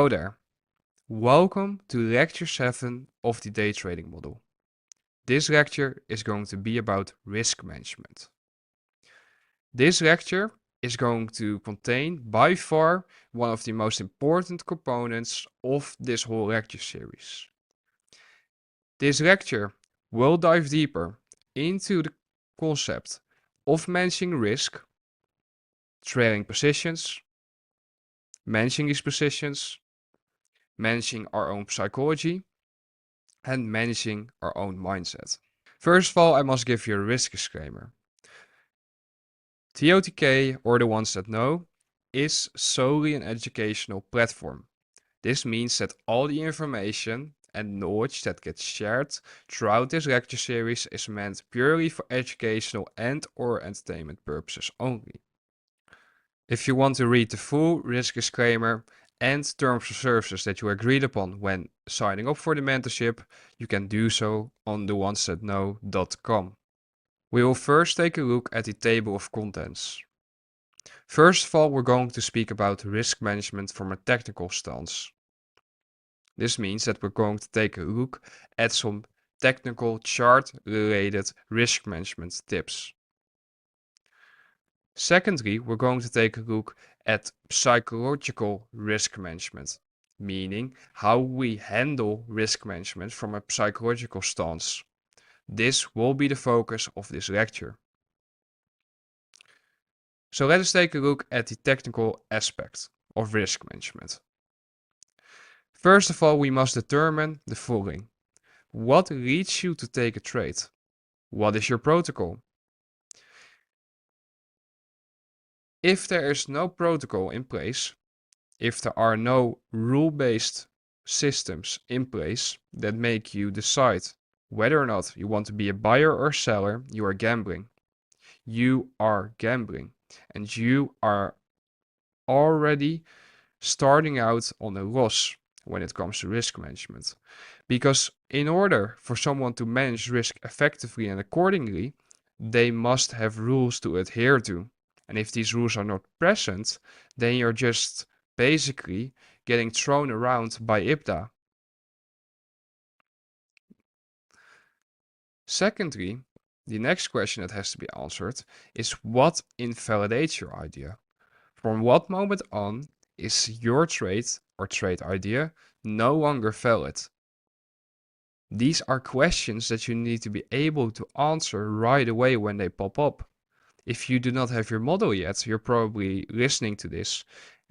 Hello there. Welcome to lecture 7 of the day trading model. This lecture is going to be about risk management. This lecture is going to contain by far one of the most important components of this whole lecture series. This lecture will dive deeper into the concept of managing risk, trailing positions, managing these positions, managing our own psychology, and managing our own mindset. First of all, I must give you a risk disclaimer. TOTK, or the ones that know, is solely an educational platform. This means that all the information and knowledge that gets shared throughout this lecture series is meant purely for educational and/or entertainment purposes only. If you want to read the full risk disclaimer and terms of services that you agreed upon when signing up for the mentorship, you can do so on theonesthatknow.com. We will first take a look at the table of contents. First of all, we're going to speak about risk management from a technical stance. This means that we're going to take a look at some technical chart-related risk management tips. Secondly, we're going to take a look at psychological risk management, meaning how we handle risk management from a psychological stance. This will be the focus of this lecture. So let us take a look at the technical aspect of risk management. First of all, we must determine the following. What leads you to take a trade? What is your protocol? If there is no protocol in place, if there are no rule-based systems in place that make you decide whether or not you want to be a buyer or seller, you are gambling. You are gambling, and you are already starting out on a loss when it comes to risk management. Because in order for someone to manage risk effectively and accordingly, they must have rules to adhere to. And if these rules are not present, then you're just basically getting thrown around by IBDA. Secondly, the next question that has to be answered is what invalidates your idea? From what moment on is your trade or trade idea no longer valid? These are questions that you need to be able to answer right away when they pop up. If you do not have your model yet, you're probably listening to this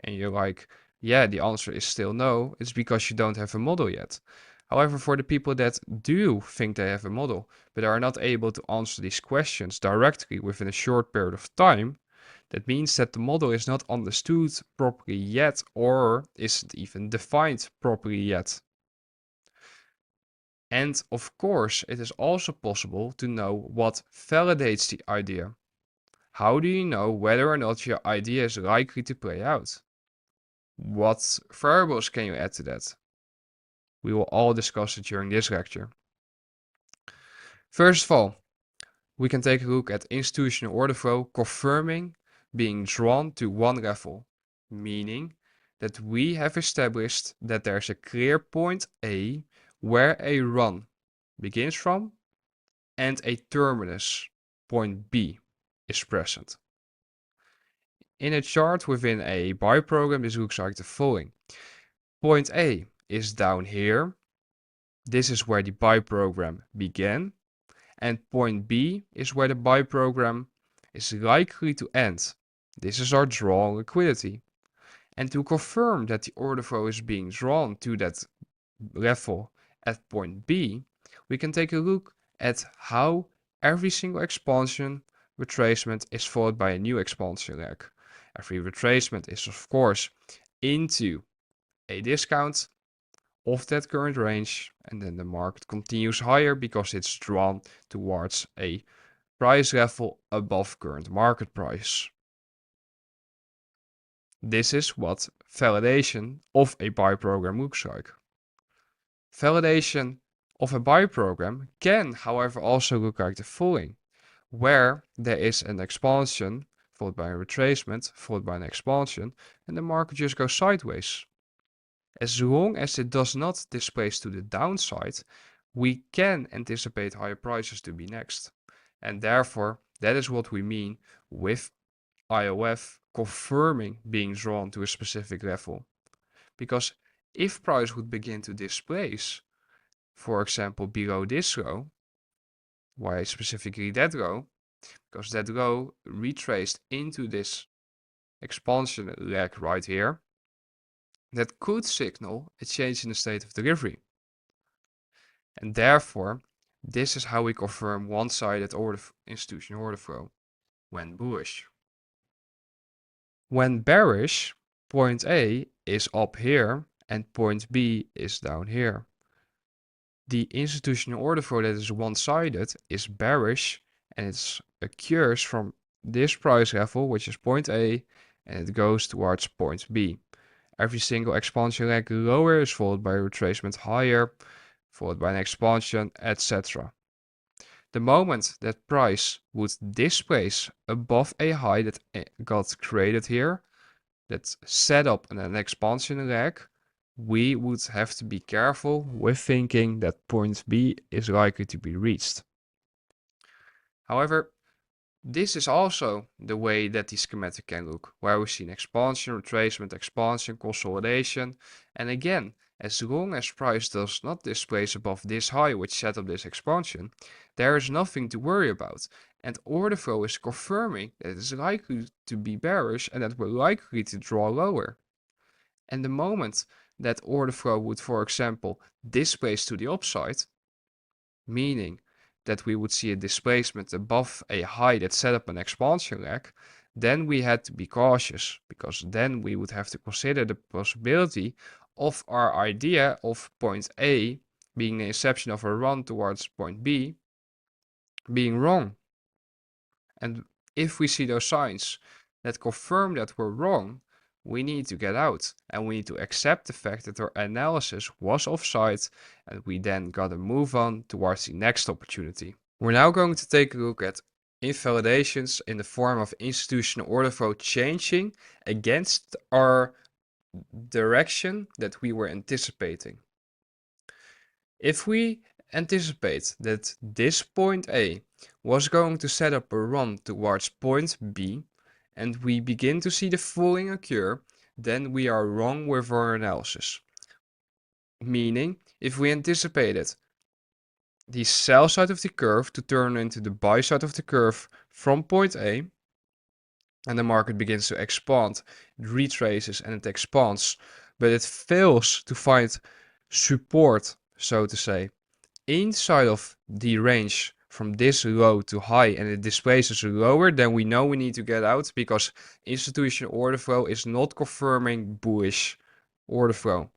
and you're like, yeah, the answer is still no. It's because you don't have a model yet. However, for the people that do think they have a model, but are not able to answer these questions directly within a short period of time, that means that the model is not understood properly yet or isn't even defined properly yet. And of course, it is also possible to know what validates the idea. How do you know whether or not your idea is likely to play out? What variables can you add to that? We will all discuss it during this lecture. First of all, we can take a look at institutional order flow confirming being drawn to one level, meaning that we have established that there's a clear point A where a run begins from and a terminus, point B, is present. In a chart within a buy program, this looks like the following. Point A is down here. This is where the buy program began. And point B is where the buy program is likely to end. This is our draw liquidity. And to confirm that the order flow is being drawn to that level at point B, we can take a look at how every single expansion retracement is followed by a new expansion leg. Every retracement is of course into a discount of that current range, and then the market continues higher because it's drawn towards a price level above current market price. This is what validation of a buy program looks like. Validation of a buy program can, however, also look like the following, where there is an expansion followed by a retracement followed by an expansion and the market just goes sideways. As long as it does not displace to the downside, we can anticipate higher prices to be next. And therefore, that is what we mean with IOF confirming being drawn to a specific level. Because if price would begin to displace, for example, below this row, why specifically that row? Because that row retraced into this expansion leg right here, that could signal a change in the state of delivery. And therefore, this is how we confirm one-sided institutional order flow when bullish. When bearish, point A is up here and point B is down here. The institutional order flow that is one-sided is bearish, and it occurs from this price level, which is point A, and it goes towards point B. Every single expansion leg lower is followed by a retracement higher, followed by an expansion, etc. The moment that price would displace above a high that got created here, that set up an expansion leg, we would have to be careful with thinking that point B is likely to be reached. However, this is also the way that the schematic can look, where we see an expansion, retracement, expansion, consolidation. And again, as long as price does not displace above this high which set up this expansion, there is nothing to worry about. And order flow is confirming that it is likely to be bearish and that we're likely to draw lower. And the moment that order flow would, for example, displace to the upside, meaning that we would see a displacement above a high that set up an expansion leg, then we had to be cautious, because then we would have to consider the possibility of our idea of point A being the inception of a run towards point B being wrong. And if we see those signs that confirm that we're wrong, we need to get out and we need to accept the fact that our analysis was offside, and we then gotta move on towards the next opportunity. We're now going to take a look at invalidations in the form of institutional order flow changing against our direction that we were anticipating. If we anticipate that this point A was going to set up a run towards point B, and we begin to see the falling occur, then we are wrong with our analysis. Meaning, if we anticipated the sell side of the curve to turn into the buy side of the curve from point A, and the market begins to expand, it retraces and it expands, but it fails to find support, so to say, inside of the range from this low to high, and it displaces lower, then we know we need to get out, because institutional order flow is not confirming bullish order flow.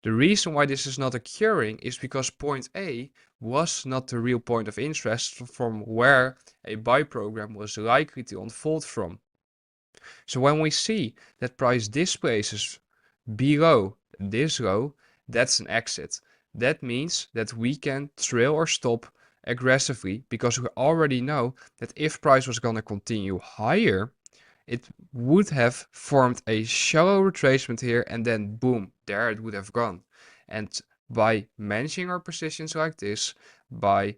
The reason why this is not occurring is because point A was not the real point of interest from where a buy program was likely to unfold from. So when we see that price displaces below this low, that's an exit. That means that we can trail or stop aggressively, because we already know that if price was going to continue higher, it would have formed a shallow retracement here, and then boom, there it would have gone. And by managing our positions like this, by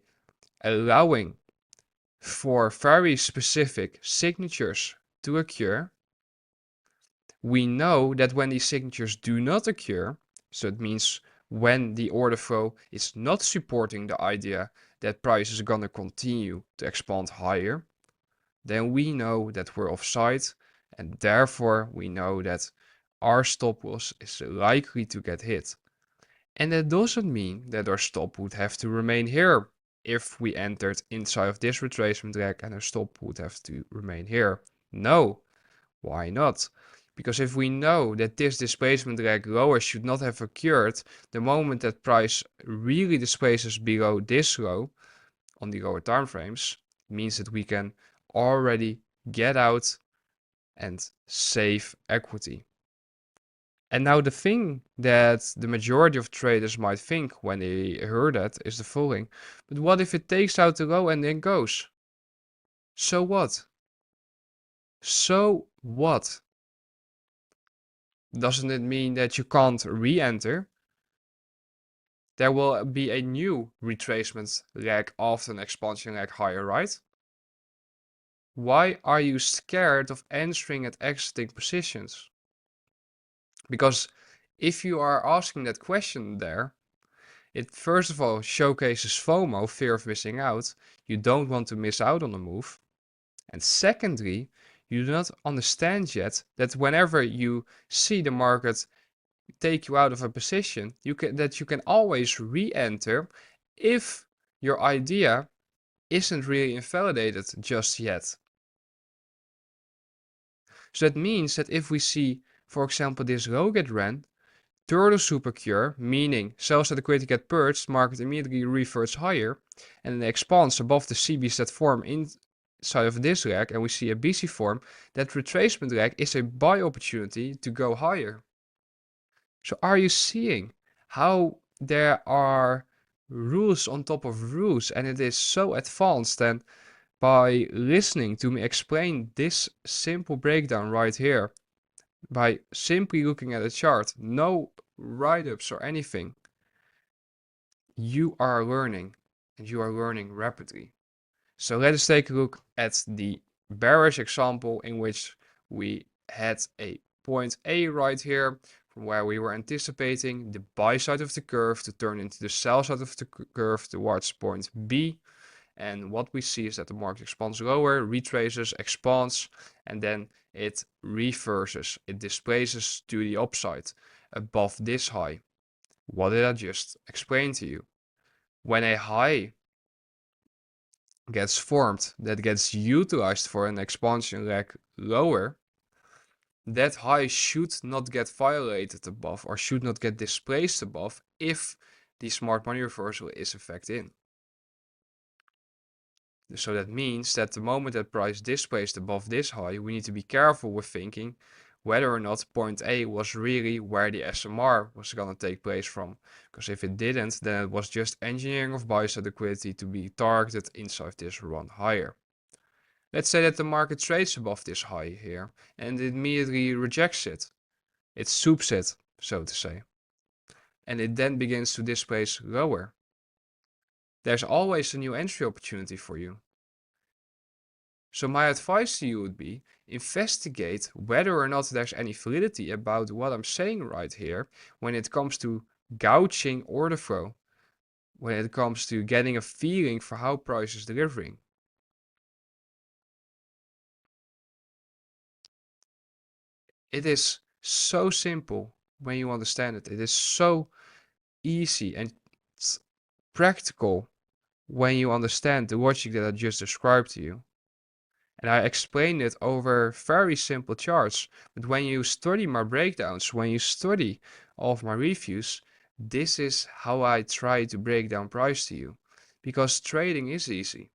allowing for very specific signatures to occur, we know that when these signatures do not occur, so it means when the order flow is not supporting the idea that price is going to continue to expand higher, then we know that we're offside, and therefore we know that our stop loss is likely to get hit. And that doesn't mean that our stop would have to remain here if we entered inside of this retracement leg, and our stop would have to remain here. No. Why not? Because if we know that this displacement leg lower should not have occurred, the moment that price really displaces below this low on the lower time frames, means that we can already get out and save equity. And now the thing that the majority of traders might think when they hear that is the following: but what if it takes out the low and then goes? So what? So what? Doesn't it mean that you can't re-enter? There will be a new retracement leg after an expansion leg higher, right? Why are you scared of entering at exiting positions? Because if you are asking that question there, it first of all showcases FOMO, fear of missing out. You don't want to miss out on a move. And secondly, you do not understand yet that whenever you see the market take you out of a position, you can always re-enter if your idea isn't really invalidated just yet. So that means that if we see, for example, this low get ran, turtle supercure, meaning sells at liquidity get purged, market immediately reverts higher, and then expands above the CB set form inside of this leg, and we see a BC form, that retracement leg is a buy opportunity to go higher. So are you seeing how there are rules on top of rules, and it is so advanced? And by listening to me explain this simple breakdown right here, by simply looking at a chart, no write-ups or anything, you are learning, and you are learning rapidly. So let us take a look at the bearish example in which we had a point A right here, from where we were anticipating the buy side of the curve to turn into the sell side of the curve towards point B. And what we see is that the market expands lower, retraces, expands, and then it reverses. It displaces to the upside above this high. What did I just explain to you? When a high gets formed that gets utilized for an expansion leg lower, that high should not get violated above or should not get displaced above if the smart money reversal is in fact in. So that means that the moment that price displaced above this high, we need to be careful with thinking whether or not point A was really where the SMR was going to take place from. Because if it didn't, then it was just engineering of buy side liquidity to be targeted inside this run higher. Let's say that the market trades above this high here and it immediately rejects it. It soups it, so to say. And it then begins to displace lower. There's always a new entry opportunity for you. So my advice to you would be, investigate whether or not there's any validity about what I'm saying right here when it comes to gouging order flow, when it comes to getting a feeling for how price is delivering. It is so simple when you understand it. It is so easy and practical when you understand the logic that I just described to you. And I explained it over very simple charts. But when you study my breakdowns, when you study all of my reviews, this is how I try to break down price to you. Because trading is easy.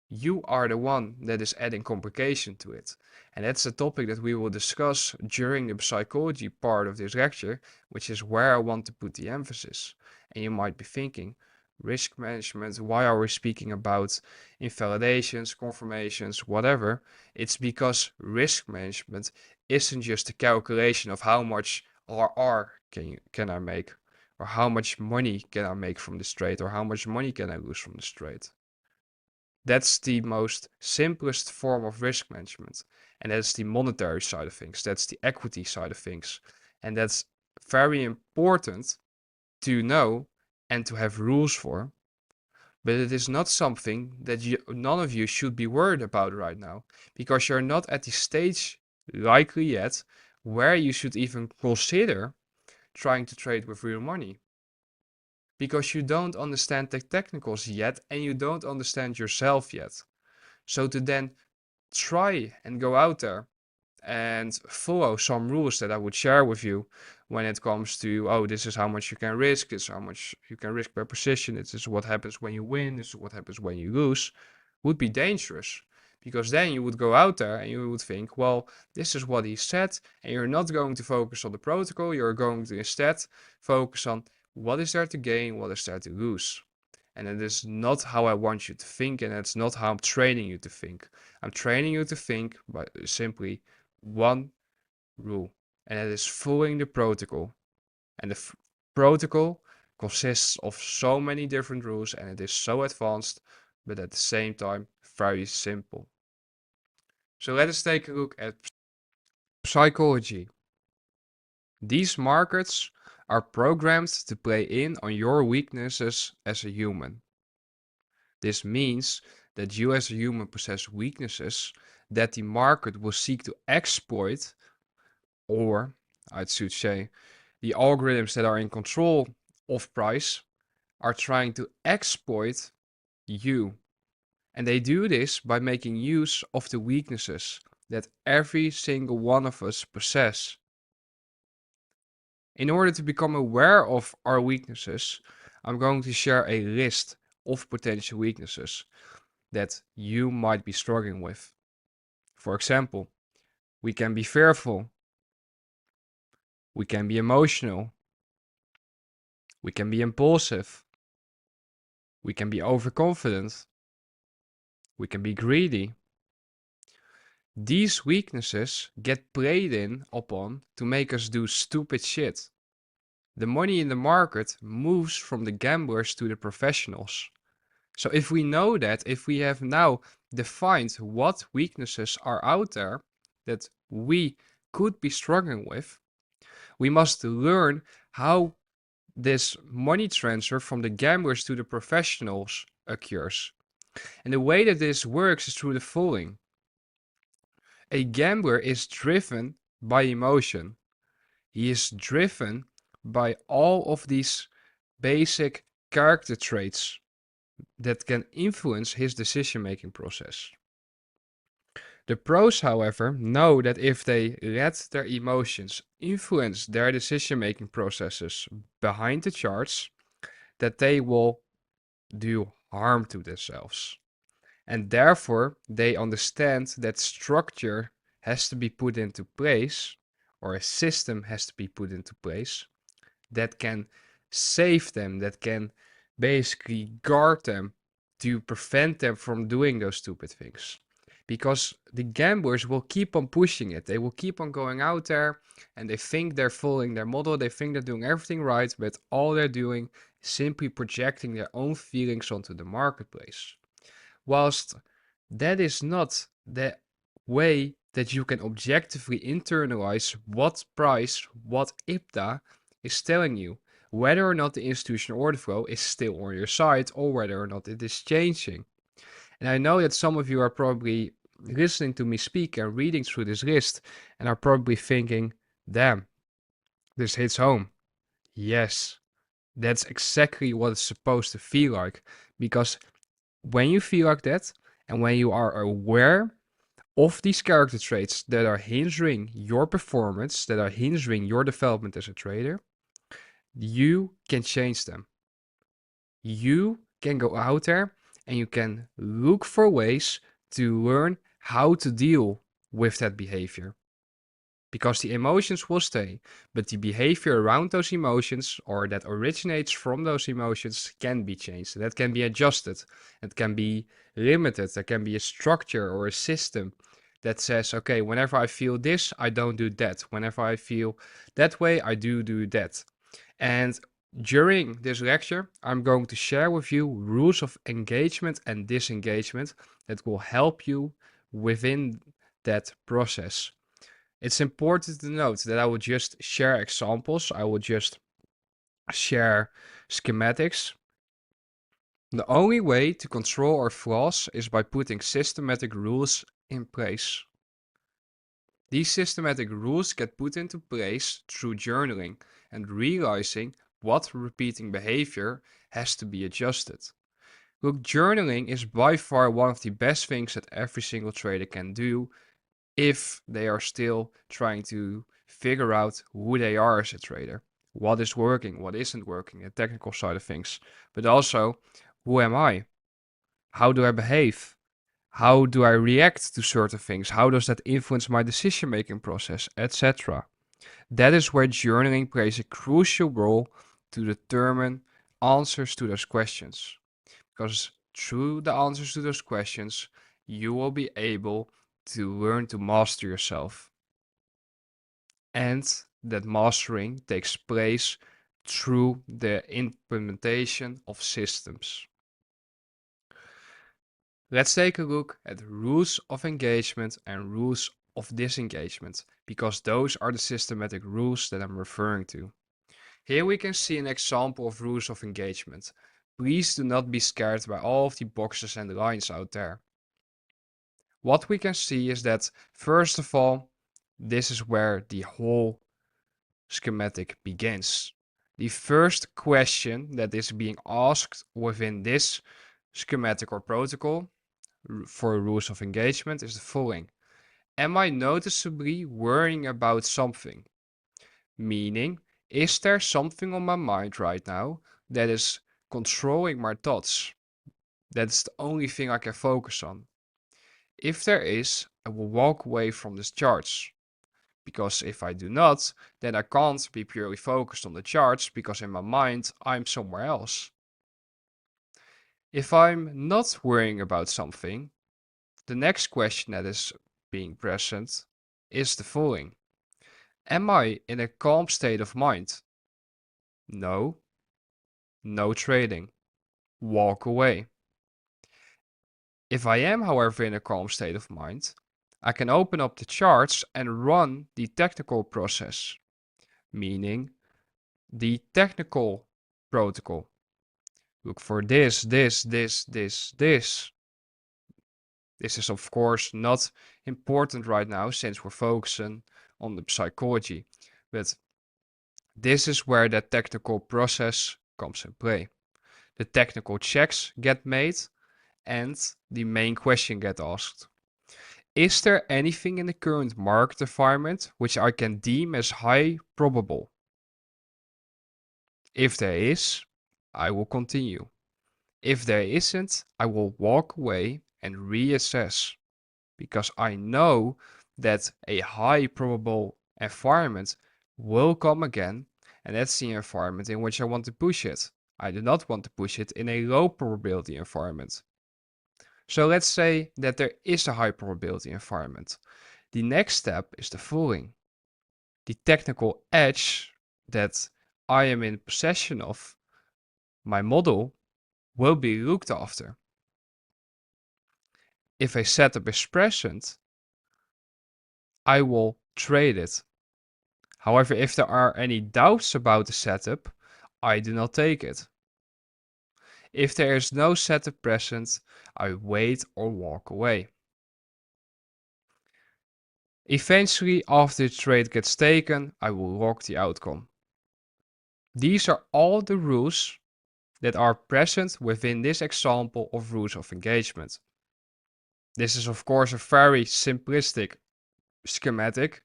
You are the one that is adding complication to it. And that's a topic that we will discuss during the psychology part of this lecture, which is where I want to put the emphasis. And you might be thinking, risk management, why are we speaking about invalidations, confirmations, whatever? It's because risk management isn't just a calculation of how much RR can I make, or how much money can I make from this trade, or how much money can I lose from this trade. That's the most simplest form of risk management. And that's the monetary side of things. That's the equity side of things. And that's very important to know and to have rules for. But it is not something that none of you should be worried about right now. Because you're not at the stage, likely yet, where you should even consider trying to trade with real money. Because you don't understand the technicals yet and you don't understand yourself yet. So to then try and go out there and follow some rules that I would share with you when it comes to, oh, this is how much you can risk, this is how much you can risk per position, this is what happens when you win, this is what happens when you lose, would be dangerous. Because then you would go out there and you would think, well, this is what he said, and you're not going to focus on the protocol, you're going to instead focus on what is there to gain, what is there to lose. And it is not how I want you to think, and it's not how I'm training you to think. I'm training you to think by simply one rule, and that is following the protocol. And the protocol consists of so many different rules, and it is so advanced, but at the same time very simple. So let us take a look at psychology. These markets are programmed to play in on your weaknesses as a human. This means that you as a human possess weaknesses that the market will seek to exploit, or I should say, the algorithms that are in control of price are trying to exploit you. And they do this by making use of the weaknesses that every single one of us possess. In order to become aware of our weaknesses, I'm going to share a list of potential weaknesses that you might be struggling with. For example, we can be fearful, we can be emotional, we can be impulsive, we can be overconfident, we can be greedy. These weaknesses get played in upon to make us do stupid shit. The money in the market moves from the gamblers to the professionals. So if we know that, if we have now defined what weaknesses are out there that we could be struggling with, we must learn how this money transfer from the gamblers to the professionals occurs. And the way that this works is through the following. A gambler is driven by emotion. He is driven by all of these basic character traits that can influence his decision-making process. The pros, however, know that if they let their emotions influence their decision-making processes behind the charts, that they will do harm to themselves. And therefore, they understand that structure has to be put into place, or a system has to be put into place that can save them, that can basically guard them to prevent them from doing those stupid things. Because the gamblers will keep on pushing it. They will keep on going out there and they think they're following their model. They think they're doing everything right, but all they're doing is simply projecting their own feelings onto the marketplace. Whilst that is not the way that you can objectively internalize what price, what IPDA is telling you, whether or not the institutional order flow is still on your side or whether or not it is changing. And I know that some of you are probably listening to me speak and reading through this list and are probably thinking, damn, this hits home. Yes, that's exactly what it's supposed to feel like. Because when you feel like that and when you are aware of these character traits that are hindering your performance, that are hindering your development as a trader, you can change them. You can go out there and you can look for ways to learn how to deal with that behavior. Because the emotions will stay, but the behavior around those emotions or that originates from those emotions can be changed. That can be adjusted. It can be limited. There can be a structure or a system that says, okay, whenever I feel this, I don't do that. Whenever I feel that way, I do that. And during this lecture, I'm going to share with you rules of engagement and disengagement that will help you within that process. It's important to note that I will just share examples. I will just share schematics. The only way to control our flaws is by putting systematic rules in place. These systematic rules get put into place through journaling and realizing what repeating behavior has to be adjusted. Look, journaling is by far one of the best things that every single trader can do if they are still trying to figure out who they are as a trader, what is working, what isn't working, the technical side of things, but also who am I? How do I behave? How do I react to certain things? How does that influence my decision making process, etc.? That is where journaling plays a crucial role to determine answers to those questions. Because through the answers to those questions, you will be able to learn to master yourself. And that mastering takes place through the implementation of systems. Let's take a look at rules of engagement and rules of disengagement, because those are the systematic rules that I'm referring to. Here we can see an example of rules of engagement. Please do not be scared by all of the boxes and lines out there. What we can see is that, first of all, this is where the whole schematic begins. The first question that is being asked within this schematic or protocol for rules of engagement is the following. Am I noticeably worrying about something? Meaning, is there something on my mind right now that is controlling my thoughts? That's the only thing I can focus on. If there is, I will walk away from this charge. Because if I do not, then I can't be purely focused on the charge, because in my mind I'm somewhere else. If I'm not worrying about something, the next question that is being present is the following. Am I in a calm state of mind? No. No trading. Walk away. If I am, however, in a calm state of mind, I can open up the charts and run the technical process, meaning the technical protocol. Look for this, this, this, this, this. This is of course not important right now since we're focusing on the psychology, but this is where the technical process comes in play. The technical checks get made and the main question get asked. Is there anything in the current market environment which I can deem as high probable? If there is, I will continue. If there isn't, I will walk away and reassess, because I know that a high probable environment will come again, and that's the environment in which I want to push it. I do not want to push it in a low probability environment. So let's say that there is a high probability environment. The next step is the following. The technical edge that I am in possession of, my model, will be looked after. If a setup is present, I will trade it. However, if there are any doubts about the setup, I do not take it. If there is no setup present, I wait or walk away. Eventually, after the trade gets taken, I will log the outcome. These are all the rules that are present within this example of rules of engagement. This is of course a very simplistic schematic.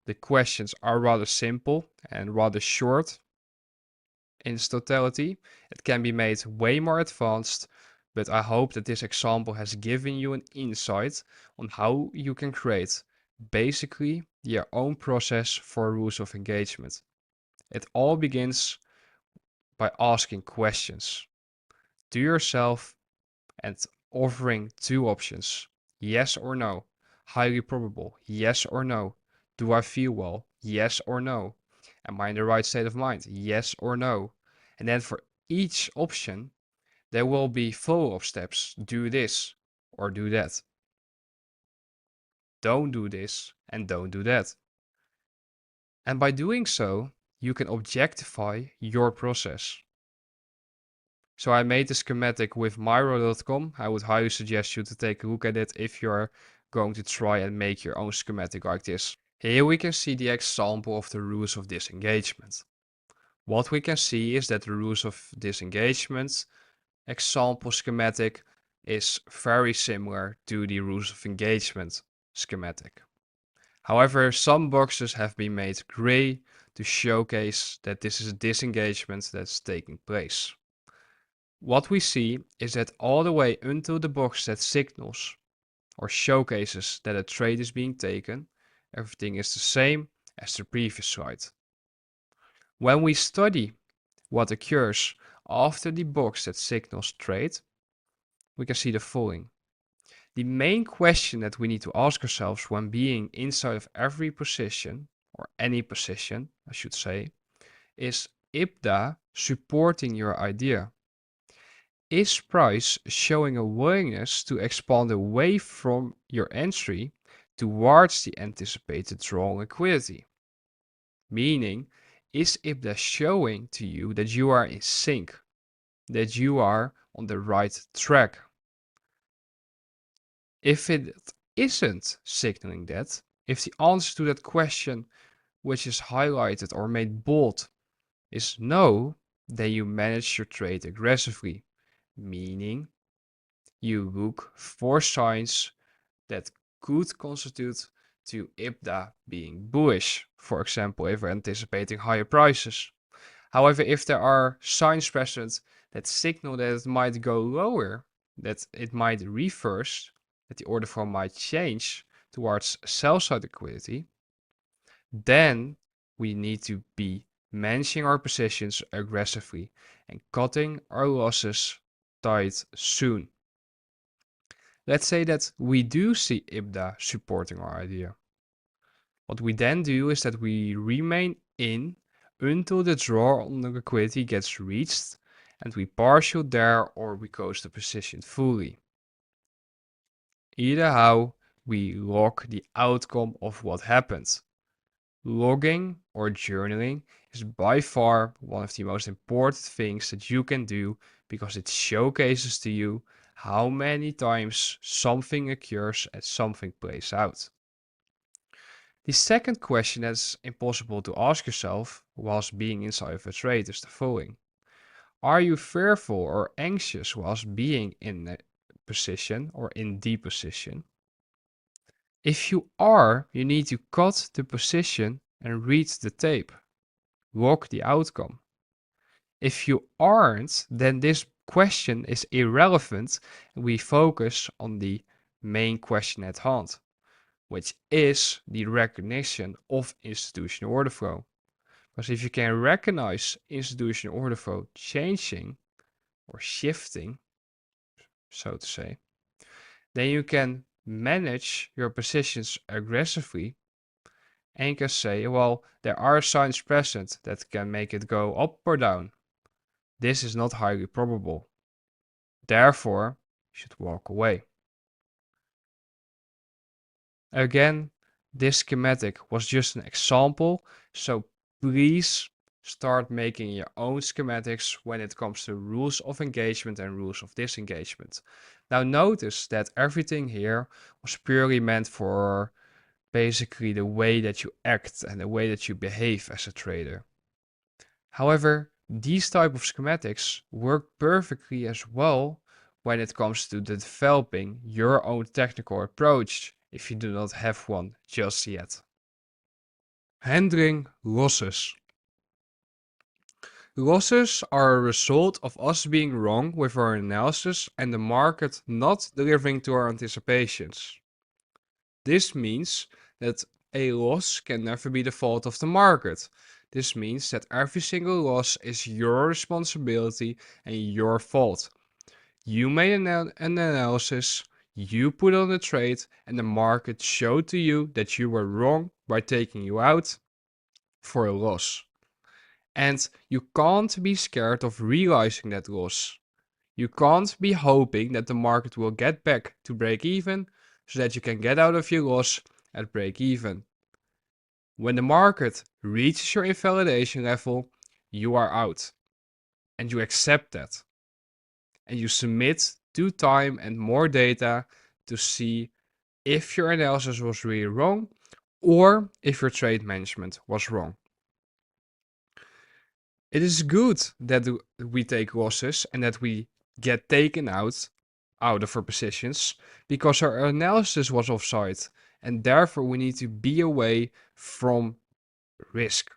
The questions are rather simple and rather short in its totality. It can be made way more advanced, but I hope that this example has given you an insight on how you can create basically your own process for rules of engagement. It all begins by asking questions to yourself and offering two options: yes or no. Highly probable, yes or no. Do I feel well? Yes or no. Am I in the right state of mind? Yes or no. And then for each option, there will be follow-up steps. Do this or do that. Don't do this and don't do that. And by doing so, you can objectify your process. So I made the schematic with Miro.com. I would highly suggest you to take a look at it if you're going to try and make your own schematic like this. Here we can see the example of the rules of disengagement. What we can see is that the rules of disengagement example schematic is very similar to the rules of engagement schematic. However, some boxes have been made gray to showcase that this is a disengagement that's taking place. What we see is that all the way until the box that signals or showcases that a trade is being taken, everything is the same as the previous slide. When we study what occurs after the box that signals trade, we can see the following. The main question that we need to ask ourselves when being inside of every position or any position, I should say, is IBDA supporting your idea? Is price showing a willingness to expand away from your entry towards the anticipated draw liquidity? Meaning, is IBDA showing to you that you are in sync, that you are on the right track? If it isn't signaling that, if the answer to that question, which is highlighted or made bold, is no, then you manage your trade aggressively, meaning you look for signs that could constitute to IBDA being bullish, for example, if we're anticipating higher prices. However, if there are signs present that signal that it might go lower, that it might reverse, that the order flow might change towards sell side liquidity, then we need to be managing our positions aggressively and cutting our losses tight soon. Let's say that we do see IBDA supporting our idea. What we then do is that we remain in until the draw on the liquidity gets reached and we partial there or we close the position fully. Either how, we log the outcome of what happened. Logging or journaling is by far one of the most important things that you can do because it showcases to you how many times something occurs and something plays out. The second question that's impossible to ask yourself whilst being inside of a trade is the following. Are you fearful or anxious whilst being in a position or in the position? If you are, you need to cut the position and read the tape. Log the outcome. If you aren't, then this question is irrelevant and we focus on the main question at hand, which is the recognition of institutional order flow. Because if you can recognize institutional order flow changing or shifting, so to say, then you can manage your positions aggressively and you can say, well, there are signs present that can make it go up or down. This is not highly probable. Therefore, you should walk away. Again, this schematic was just an example, so please start making your own schematics when it comes to rules of engagement and rules of disengagement. Now notice that everything here was purely meant for basically the way that you act and the way that you behave as a trader. However, these type of schematics work perfectly as well when it comes to developing your own technical approach if you do not have one just yet. Handling losses. Losses are a result of us being wrong with our analysis and the market not delivering to our anticipations. This means that a loss can never be the fault of the market. This means that every single loss is your responsibility and your fault. You made an analysis, you put on a trade, and the market showed to you that you were wrong by taking you out for a loss. And you can't be scared of realizing that loss. You can't be hoping that the market will get back to break even so that you can get out of your loss at break even. When the market reaches your invalidation level, you are out. And you accept that. And you submit to time and more data to see if your analysis was really wrong or if your trade management was wrong. It is good that we take losses and that we get taken out of our positions because our analysis was offside and therefore we need to be away from risk.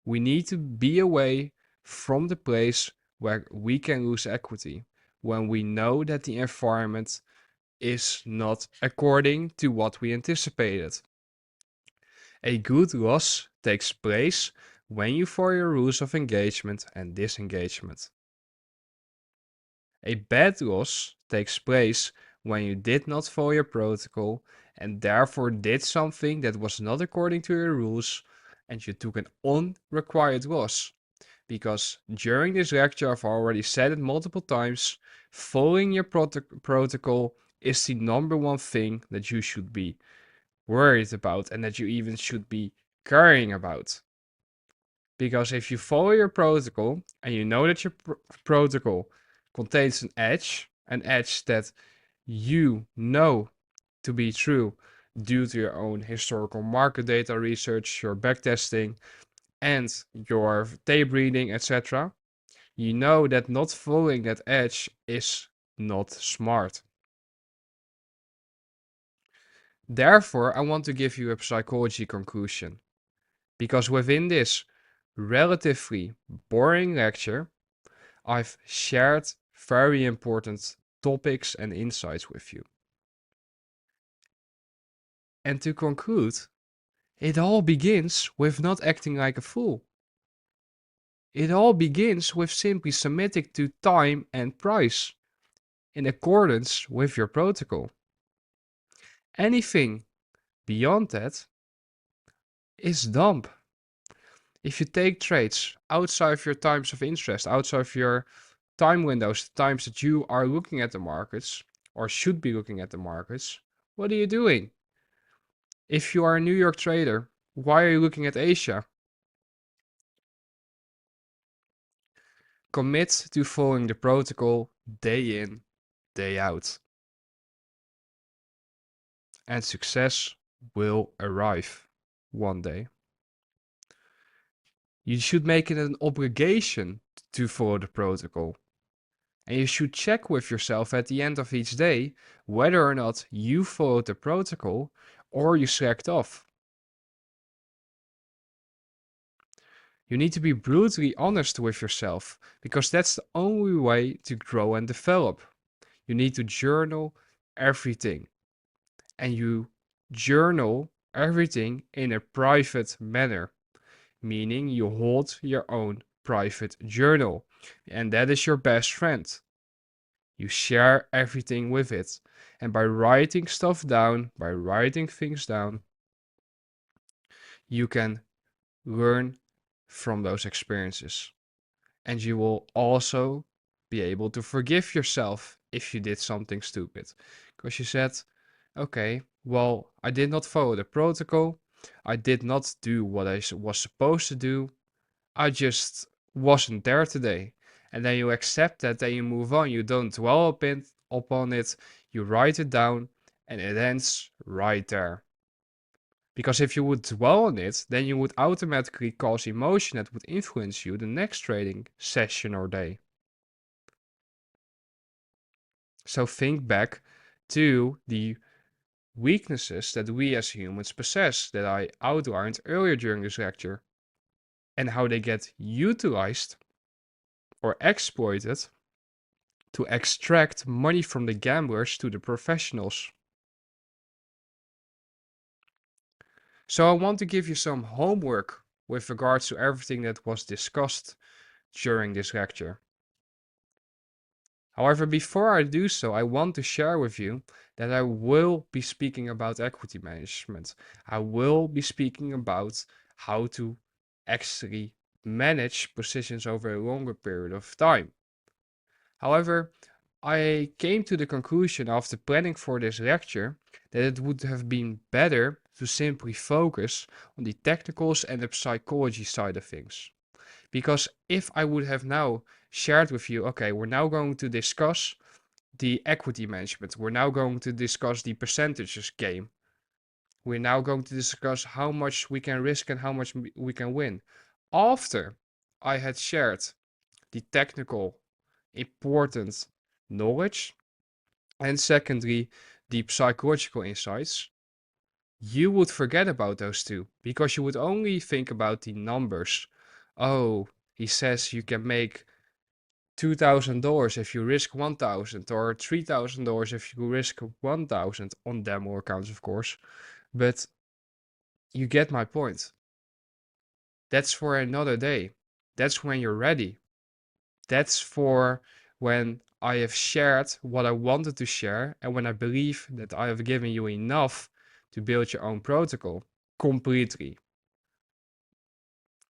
We need to be away from the place where we can lose equity when we know that the environment is not according to what we anticipated. A good loss takes place when you follow your rules of engagement and disengagement. A bad loss takes place when you did not follow your protocol and therefore did something that was not according to your rules and you took an unrequired loss. Because during this lecture, I've already said it multiple times, following your protocol is the number one thing that you should be worried about and that you even should be caring about. Because if you follow your protocol and you know that your protocol contains an edge that you know to be true due to your own historical market data research, your backtesting, and your tape reading, etc., you know that not following that edge is not smart. Therefore, I want to give you a psychology conclusion. Because within this relatively boring lecture, I've shared very important topics and insights with you. And to conclude, it all begins with not acting like a fool. It all begins with simply submitting to time and price in accordance with your protocol. Anything beyond that is dumb. If you take trades outside of your times of interest, outside of your time windows, the times that you are looking at the markets or should be looking at the markets, what are you doing? If you are a New York trader, why are you looking at Asia? Commit to following the protocol day in, day out. And success will arrive one day. You should make it an obligation to follow the protocol. And you should check with yourself at the end of each day whether or not you followed the protocol or you slacked off. You need to be brutally honest with yourself because that's the only way to grow and develop. You need to journal everything. And you journal everything in a private manner, meaning you hold your own private journal. And that is your best friend. You share everything with it. And by writing stuff down, by writing things down, you can learn from those experiences. And you will also be able to forgive yourself if you did something stupid. Because you said, okay, well, I did not follow the protocol. I did not do what I was supposed to do. I just wasn't there today. And then you accept that, then you move on. You don't dwell upon it. You write it down, and it ends right there. Because if you would dwell on it, then you would automatically cause emotion that would influence you the next trading session or day. So think back to the weaknesses that we as humans possess that I outlined earlier during this lecture and how they get utilized or exploited to extract money from the gamblers to the professionals. So I want to give you some homework with regards to everything that was discussed during this lecture. However, before I do so, I want to share with you that I will be speaking about equity management. I will be speaking about how to actually manage positions over a longer period of time. However, I came to the conclusion after planning for this lecture that it would have been better to simply focus on the technicals and the psychology side of things. Because if I would have now shared with you, okay, we're now going to discuss the equity management, we're now going to discuss the percentages game, we're now going to discuss how much we can risk and how much we can win. After I had shared the technical important knowledge and secondly the psychological insights, you would forget about those two because you would only think about the numbers. Oh, he says you can make $2,000 if you risk 1,000 or $3,000 if you risk 1,000 on demo accounts, of course. But you get my point. That's for another day. That's when you're ready. That's for when I have shared what I wanted to share and when I believe that I have given you enough to build your own protocol completely.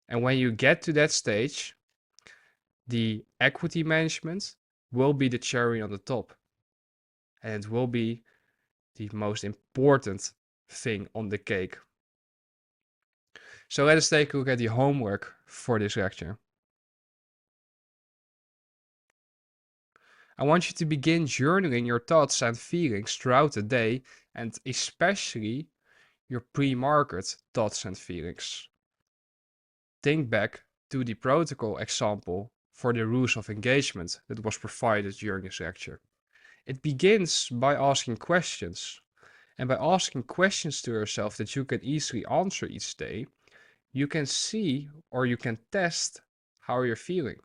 And when you get to that stage, the equity management will be the cherry on the top. And it will be the most important thing on the cake. So let us take a look at the homework for this lecture. I want you to begin journaling your thoughts and feelings throughout the day, and especially your pre-market thoughts and feelings. Think back to the protocol example for the rules of engagement that was provided during this lecture. It begins by asking questions, and by asking questions to yourself that you can easily answer each day, you can see or you can test how you're feeling.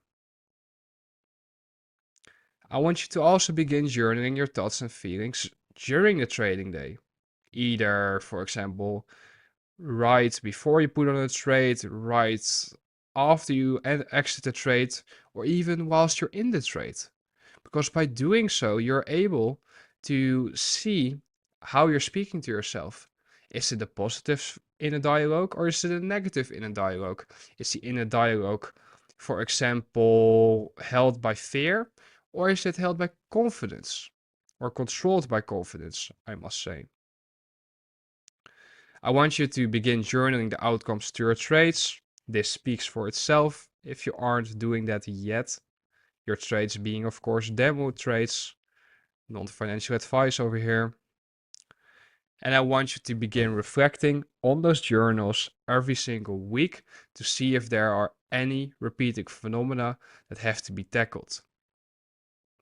I want you to also begin journaling your thoughts and feelings during the trading day. Either, for example, right before you put on a trade, right after you exit the trade, or even whilst you're in the trade. Because by doing so, you're able to see how you're speaking to yourself. Is it a positive inner dialogue or is it a negative inner dialogue? Is the inner dialogue, for example, held by fear or is it held by confidence or controlled by confidence, I must say. I want you to begin journaling the outcomes to your trades. This speaks for itself if you aren't doing that yet. Your trades being, of course, demo trades, non-financial advice over here. And I want you to begin reflecting on those journals every single week to see if there are any repeating phenomena that have to be tackled.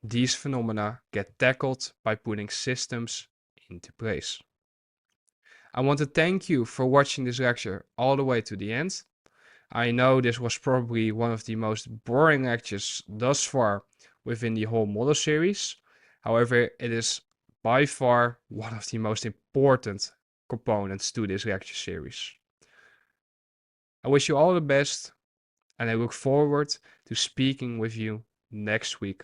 These phenomena get tackled by putting systems into place. I want to thank you for watching this lecture all the way to the end. I know this was probably one of the most boring lectures thus far within the whole model series. However, it is by far one of the most important components to this lecture series. I wish you all the best and I look forward to speaking with you next week.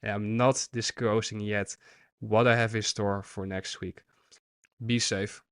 And I'm not disclosing yet what I have in store for next week. Be safe.